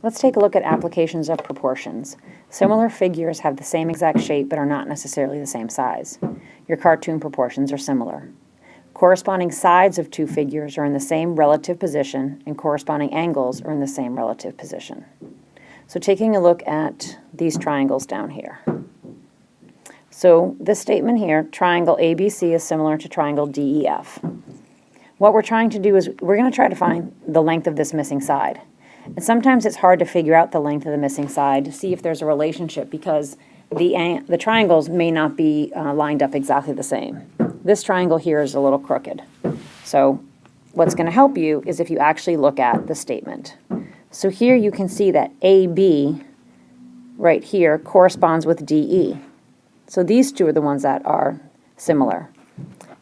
Let's take a look at applications of proportions. Similar figures have the same exact shape but are not necessarily the same size. Your cartoon proportions are similar. Corresponding sides of two figures are in the same relative position, and corresponding angles are in the same relative position. So taking a look at these triangles down here. So this statement here, triangle ABC is similar to triangle DEF. What we're trying to do is we're going to try to find the length of this missing side. And sometimes it's hard to figure out the length of the missing side to see if there's a relationship because the triangles may not be lined up exactly the same. This triangle here is a little crooked. So what's going to help you is if you actually look at the statement. So here you can see that AB right here corresponds with DE. So these two are the ones that are similar.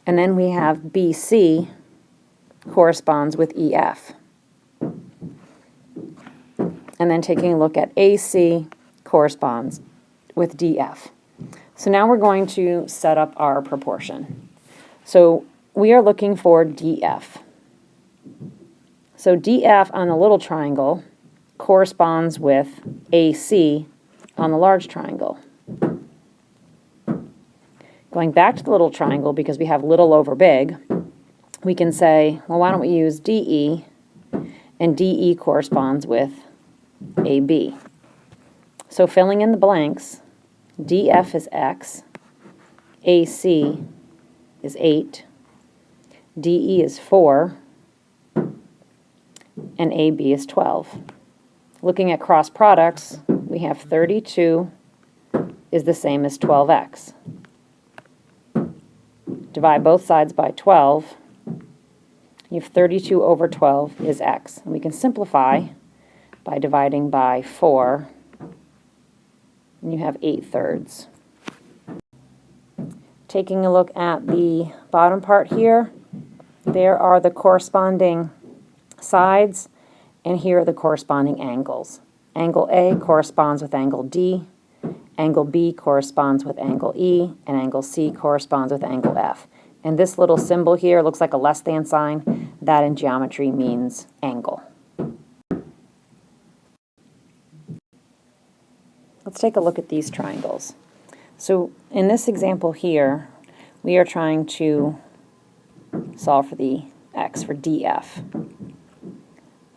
And then we have BC corresponds with EF. And then taking a look at AC corresponds with DF. So now we're going to set up our proportion. So we are looking for DF. So DF on the little triangle corresponds with AC on the large triangle. Going back to the little triangle, because we have little over big, we can say, well, why don't we use DE, and DE corresponds with AB. So filling in the blanks, DF is X, AC is 8, DE is 4, and AB is 12. Looking at cross products, we have 32 is the same as 12x. Divide both sides by 12. You have 32 over 12 is x. And we can simplify by dividing by 4, and you have 8/3. Taking a look at the bottom part here, there are the corresponding sides, and here are the corresponding angles. Angle A corresponds with angle D, angle B corresponds with angle E, and angle C corresponds with angle F. And this little symbol here looks like a less than sign. That in geometry means angle. Let's take a look at these triangles. So in this example here, we are trying to solve for the x, for DF.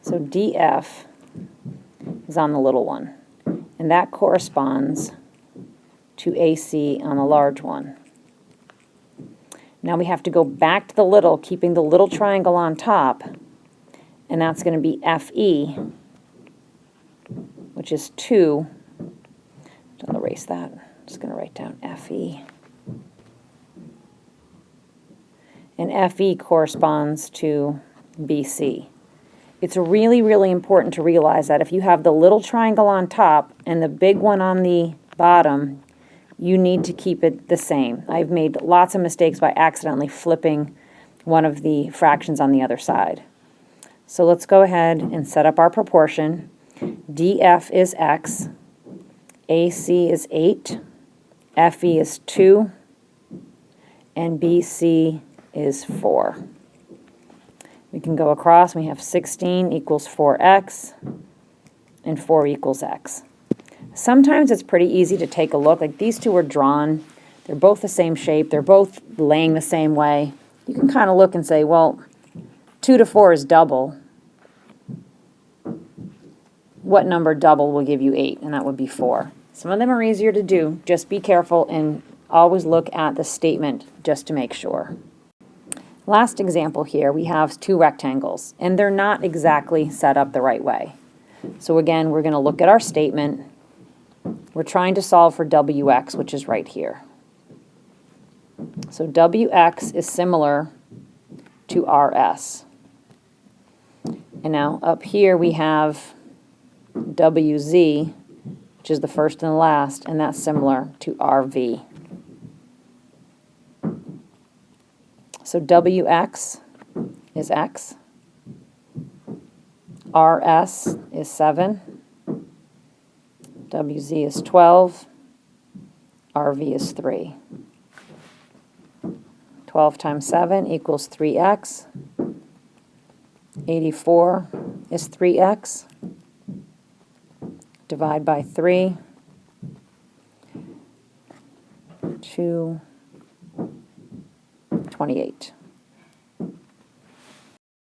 So DF is on the little one, and that corresponds to AC on the large one. Now we have to go back to the little, keeping the little triangle on top, and that's going to be FE, which is 2. I'll erase that. I'm just going to write down FE. And FE corresponds to BC. It's really, really important to realize that if you have the little triangle on top and the big one on the bottom, you need to keep it the same. I've made lots of mistakes by accidentally flipping one of the fractions on the other side. So let's go ahead and set up our proportion. DF is x, AC is 8, FE is 2, and BC is 4. We can go across, we have 16 equals 4x, and 4 equals x. Sometimes it's pretty easy to take a look. Like these two are drawn. They're both the same shape. They're both laying the same way. You can kind of look and say, well, 2 to 4 is double. What number double will give you 8? And that would be 4. Some of them are easier to do. Just be careful and always look at the statement just to make sure. Last example here, we have 2 rectangles, and they're not exactly set up the right way. So again, we're going to look at our statement. We're trying to solve for WX, which is right here. So WX is similar to RS. And now up here we have WZ, which is the first and the last, and that's similar to RV. So WX is X, RS is 7, WZ is 12, RV is 3. 12 times 7 equals 3x. 84 is 3x. divide by 3, 2, 28.